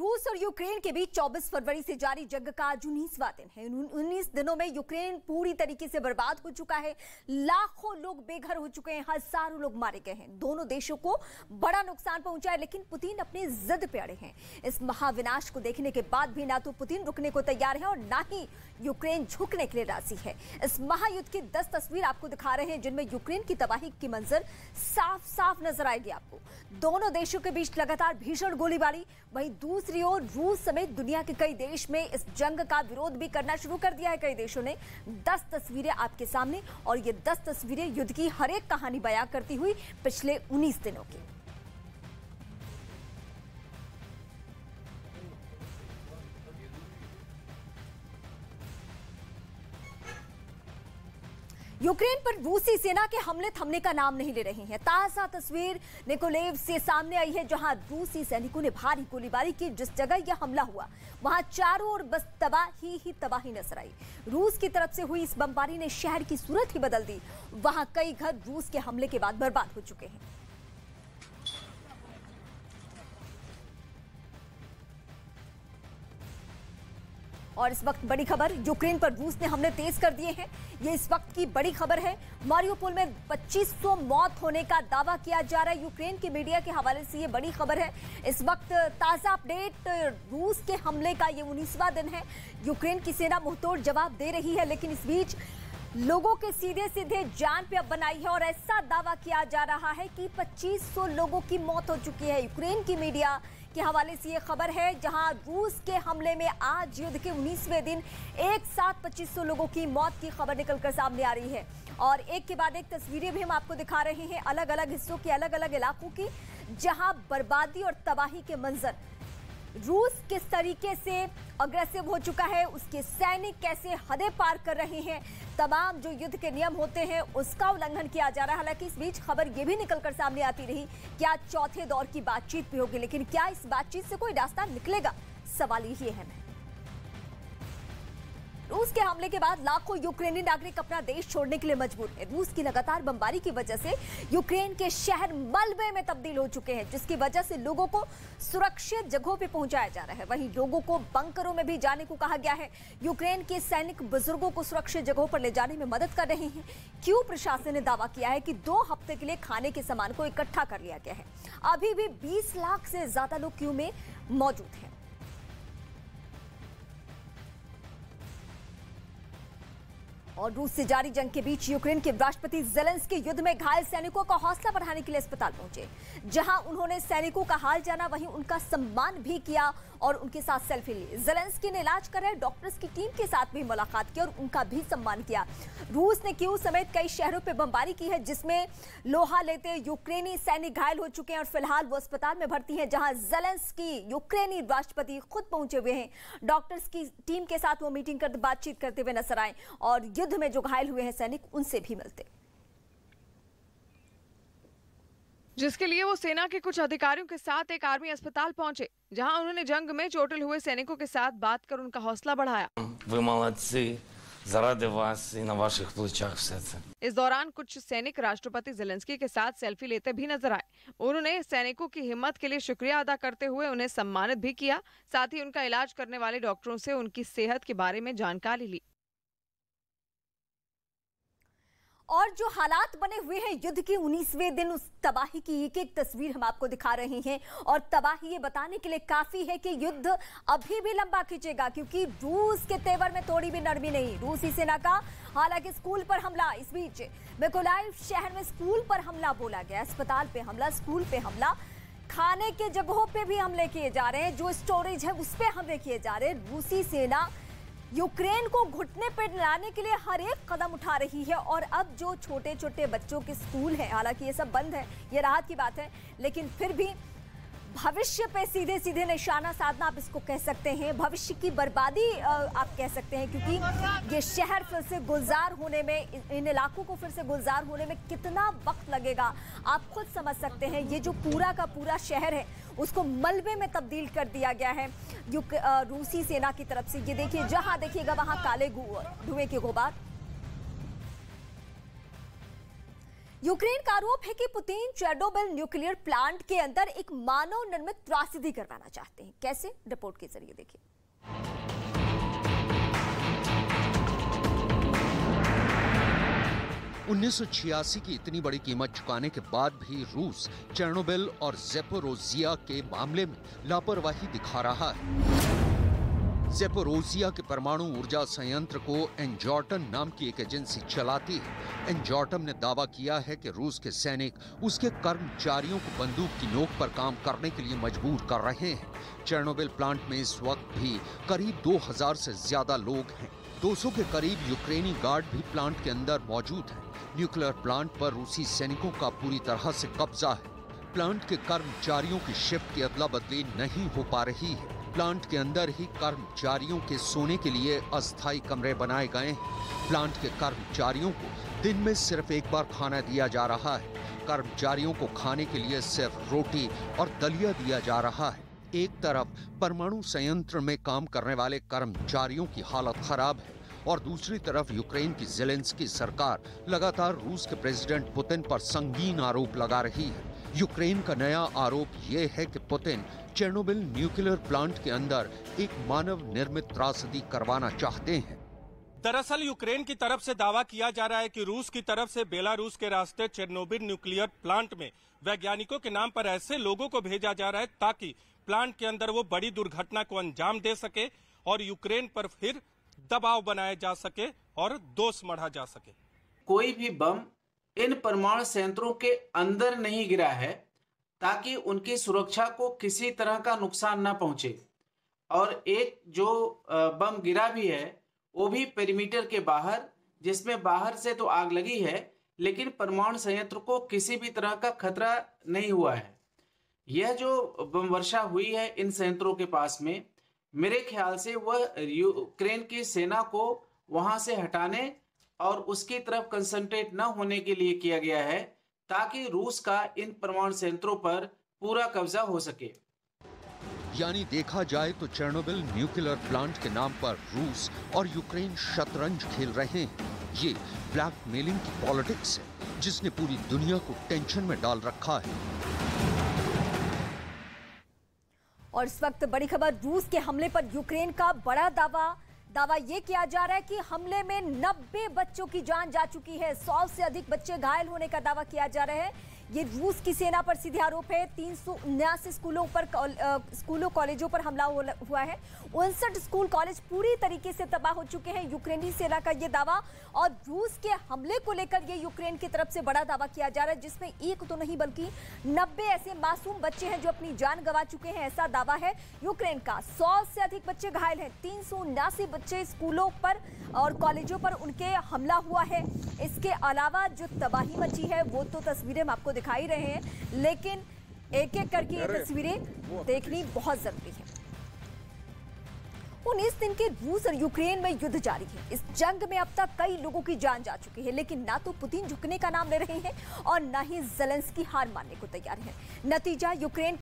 रूस और यूक्रेन के बीच 24 फरवरी से जारी जंग का आज 19वां दिन है। 19 दिनों में यूक्रेन पूरी तरीके से बर्बाद हो चुका है। लाखों लोग बेघर हो चुके हैं, हजारों लोग मारे गए हैं। दोनों देशों को बड़ा नुकसान पहुंचा है, लेकिन पुतिन अपनी जिद पे अड़े हैं। इस महाविनाश को देखने के बाद भी ना तो पुतिन रुकने को तैयार है और ना ही यूक्रेन झुकने के लिए राजी है। इस महायुद्ध की 10 तस्वीर आपको दिखा रहे हैं, जिनमें यूक्रेन की तबाही की मंजर साफ साफ नजर आएगी आपको। दोनों देशों के बीच लगातार भीषण गोलीबारी, वहीं दूसरी ओर रूस समेत दुनिया के कई देश में इस जंग का विरोध भी करना शुरू कर दिया है। कई देशों ने 10 तस्वीरें आपके सामने, और ये 10 तस्वीरें युद्ध की हर एक कहानी बयां करती हुई पिछले 19 दिनों की। यूक्रेन पर रूसी सेना के हमले थमने का नाम नहीं ले रहे हैं। ताजा तस्वीर निकोलेव से सामने आई है, जहां रूसी सैनिकों ने भारी गोलीबारी की। जिस जगह यह हमला हुआ वहां चारों ओर बस तबाही ही तबाही नजर आई। रूस की तरफ से हुई इस बमबारी ने शहर की सूरत ही बदल दी। वहां कई घर रूस के हमले के बाद बर्बाद हो चुके हैं। और इस वक्त बड़ी खबर, यूक्रेन पर रूस ने हमले तेज कर दिए हैं। ये इस वक्त की बड़ी खबर है। मारियोपोल में 2500 मौत होने का दावा किया जा रहा है। यूक्रेन के मीडिया के हवाले से ये बड़ी खबर है। इस वक्त ताजा अपडेट, रूस के हमले का ये 19वां दिन है। यूक्रेन की सेना मुंहतोड़ जवाब दे रही है, लेकिन इस बीच लोगों के सीधे सीधे जान पे अब बनाई है और ऐसा दावा किया जा रहा है कि 2500 लोगों की मौत हो चुकी है। यूक्रेन की मीडिया के हवाले से ये खबर है, जहां रूस के हमले में आज युद्ध के 19वें दिन एक साथ 2500 लोगों की मौत की खबर निकलकर सामने आ रही है। और एक के बाद एक तस्वीरें भी हम आपको दिखा रहे हैं, अलग अलग हिस्सों की, अलग अलग इलाकों की, जहां बर्बादी और तबाही के मंजर। रूस किस तरीके से अग्रेसिव हो चुका है, उसके सैनिक कैसे हदें पार कर रहे हैं, तमाम जो युद्ध के नियम होते हैं उसका उल्लंघन किया जा रहा है। हालांकि इस बीच खबर यह भी निकलकर सामने आती रही कि आज चौथे दौर की बातचीत भी होगी, लेकिन क्या इस बातचीत से कोई रास्ता निकलेगा, सवाल यही अहम है। रूस के हमले के बाद लाखों यूक्रेनी नागरिक अपना देश छोड़ने के लिए मजबूर हैं। रूस की लगातार बमबारी की वजह से यूक्रेन के शहर मलबे में तब्दील हो चुके हैं, जिसकी वजह से लोगों को सुरक्षित जगहों पे पहुंचाया जा रहा है। वहीं लोगों को बंकरों में भी जाने को कहा गया है। यूक्रेन के सैनिक बुजुर्गों को सुरक्षित जगहों पर ले जाने में मदद कर रहे हैं। क्यू प्रशासन ने दावा किया है कि 2 हफ्ते के लिए खाने के सामान को इकट्ठा कर लिया गया है। अभी भी 20 लाख से ज्यादा लोग क्यू में मौजूद हैं। और रूस से जारी जंग के बीच यूक्रेन के राष्ट्रपति ज़ेलेंस्की युद्ध में घायल सैनिकों का हौसला बढ़ाने के लिए अस्पताल पहुंचे, जहां उन्होंने सैनिकों का हाल जाना, वहीं उनका सम्मान भी किया और उनके साथ सेल्फी ली। ज़ेलेंस्की ने इलाज कर रहे डॉक्टर्स की टीम के साथ भी मुलाकात की और उनका भी सम्मान किया। रूस ने कीव समेत कई शहरों पर बमबारी की है, जिसमें लोहा लेते यूक्रेनी सैनिक घायल हो चुके हैं और फिलहाल वो अस्पताल में भर्ती हैं, जहां ज़ेलेंस्की यूक्रेनी राष्ट्रपति खुद पहुंचे हुए हैं। डॉक्टर्स की टीम के साथ वो मीटिंग कर बातचीत करते हुए नजर आए और युद्ध में जो घायल हुए हैं सैनिक, उनसे भी मिलते, जिसके लिए वो सेना के कुछ अधिकारियों के साथ एक आर्मी अस्पताल पहुंचे, जहां उन्होंने जंग में चोटिल हुए सैनिकों के साथ बात कर उनका हौसला बढ़ाया। Ви молодці, заради вас і на ваших плечах все це. इस दौरान कुछ सैनिक राष्ट्रपति ज़ेलेंस्की के साथ सेल्फी लेते भी नजर आए। उन्होंने सैनिकों की हिम्मत के लिए शुक्रिया अदा करते हुए उन्हें सम्मानित भी किया। साथ ही उनका इलाज करने वाले डॉक्टरों से उनकी सेहत के बारे में जानकारी ली। और जो हालात बने हुए हैं युद्ध के 19वें दिन, उस तबाही की एक एक तस्वीर हम आपको दिखा रहे हैं। और तबाही ये बताने के लिए काफी है कि युद्ध अभी भी लंबा खींचेगा, क्योंकि रूस के तेवर में थोड़ी भी नरमी नहीं। रूसी सेना का हालांकि स्कूल पर हमला, इस बीच मिकोलाइव शहर में स्कूल पर हमला बोला गया, अस्पताल पे हमला, स्कूल पे हमला, खाने के जगहों पे भी हमले किए जा रहे हैं, जो स्टोरेज है उस पर हमले किए जा रहे हैं। रूसी सेना यूक्रेन को घुटने पर लाने के लिए हर एक कदम उठा रही है। और अब जो छोटे छोटे बच्चों के स्कूल हैं, हालांकि ये सब बंद है, ये राहत की बात है, लेकिन फिर भी भविष्य पे सीधे सीधे निशाना साधना, आप इसको कह सकते हैं, भविष्य की बर्बादी आप कह सकते हैं, क्योंकि ये शहर फिर से गुलजार होने में, इन इलाकों को फिर से गुलजार होने में कितना वक्त लगेगा आप खुद समझ सकते हैं। ये जो पूरा का पूरा शहर है उसको मलबे में तब्दील कर दिया गया है रूसी सेना की तरफ से। ये देखिए, जहां देखिएगा वहां काले धुएं के गुबार। यूक्रेन का आरोप है कि पुतिन चेर्नोबिल न्यूक्लियर प्लांट के अंदर एक मानव निर्मित त्रासदी करवाना चाहते हैं। कैसे? रिपोर्ट के जरिए देखिए। 1986 की इतनी बड़ी कीमत चुकाने के बाद भी रूस चेर्नोबिल और ज़ेपोरोजिया के मामले में लापरवाही दिखा रहा है। ज़ेपोरोजिया के परमाणु ऊर्जा संयंत्र को एनजॉर्टन नाम की एक एजेंसी चलाती है। एनजॉर्टन ने दावा किया है कि रूस के सैनिक उसके कर्मचारियों को बंदूक की नोक पर काम करने के लिए मजबूर कर रहे हैं। चेर्नोबिल प्लांट में इस वक्त भी करीब 2000 से ज्यादा लोग हैं। 200 के करीब यूक्रेनी गार्ड भी प्लांट के अंदर मौजूद हैं। न्यूक्लियर प्लांट पर रूसी सैनिकों का पूरी तरह से कब्जा है। प्लांट के कर्मचारियों की शिफ्ट की अदला बदली नहीं हो पा रही है। प्लांट के अंदर ही कर्मचारियों के सोने के लिए अस्थायी कमरे बनाए गए हैं। प्लांट के कर्मचारियों को दिन में सिर्फ एक बार खाना दिया जा रहा है। कर्मचारियों को खाने के लिए सिर्फ रोटी और दलिया दिया जा रहा है। एक तरफ परमाणु संयंत्र में काम करने वाले कर्मचारियों की हालत खराब है और दूसरी तरफ यूक्रेन की ज़ेलेंस्की सरकार लगातार रूस के प्रेसिडेंट पुतिन पर संगीन आरोप लगा रही है। यूक्रेन का नया आरोप ये है कि पुतिन चेर्नोबिल न्यूक्लियर प्लांट के अंदर एक मानव निर्मित त्रासदी करवाना चाहते हैं। दरअसल यूक्रेन की तरफ से दावा किया जा रहा है कि रूस की तरफ से बेलारूस के रास्ते चेर्नोबिल न्यूक्लियर प्लांट में वैज्ञानिकों के नाम पर ऐसे लोगों को भेजा जा रहा है ताकि प्लांट के अंदर वो बड़ी दुर्घटना को अंजाम दे सके और यूक्रेन पर फिर दबाव बनाया जा सके और दोष मढ़ा जा सके। कोई भी बम इन परमाणु संयंत्रों के अंदर नहीं गिरा है ताकि उनकी सुरक्षा को किसी तरह का नुकसान न पहुंचे। और एक जो बम गिरा भी है वो भी पेरीमीटर के बाहर, जिसमें बाहर से तो आग लगी है लेकिन परमाणु संयंत्र को किसी भी तरह का खतरा नहीं हुआ है। यह जो बम वर्षा हुई है इन संयंत्रों के पास में, मेरे ख्याल से वह यूक्रेन की सेना को वहां से हटाने और उसकी तरफ कंसंट्रेट न होने के लिए किया गया है ताकि रूस का इन परमाणु संयंत्रों पर पूरा कब्जा हो सके। यानी देखा जाए तो चेर्नोबिल न्यूक्लियर प्लांट के नाम पर रूस और यूक्रेन शतरंज खेल रहे हैं। ये ब्लैकमेलिंग की पॉलिटिक्स है जिसने पूरी दुनिया को टेंशन में डाल रखा है। और इस वक्त बड़ी खबर, रूस के हमले पर यूक्रेन का बड़ा दावा ये किया जा रहा है कि हमले में 90 बच्चों की जान जा चुकी है। 100 से अधिक बच्चे घायल होने का दावा किया जा रहा है। ये रूस की सेना पर सीधे आरोप है। 379 स्कूलों कॉलेजों पर हमला हुआ है। 59 स्कूल कॉलेज पूरी तरीके से तबाह हो चुके हैं। यूक्रेनी सेना का ये दावा, और रूस के हमले को लेकर ये यूक्रेन की तरफ से बड़ा दावा किया जा रहा है जिसमें एक तो नहीं बल्कि 90 ऐसे मासूम बच्चे हैं जो अपनी जान गंवा चुके हैं, ऐसा दावा है यूक्रेन का। 100 से अधिक बच्चे घायल हैं। 379 बच्चे स्कूलों पर और कॉलेजों पर उनके हमला हुआ है। इसके अलावा जो तबाही मची है वो तो तस्वीरें हम आपको दिखाई रहे हैं, लेकिन एक एक करके ये तस्वीरें देखनी बहुत जरूरी है। 19 दिन के रूस और यूक्रेन में युद्ध जारी है। इस जंग में अब तक कई लोगों की जान जा चुकी है, लेकिन ना तो पुतिन झुकने का नाम ले रहे हैं और ना ही ज़ेलेंस्की हार मानने को तैयार है। नतीजा यूक्रेन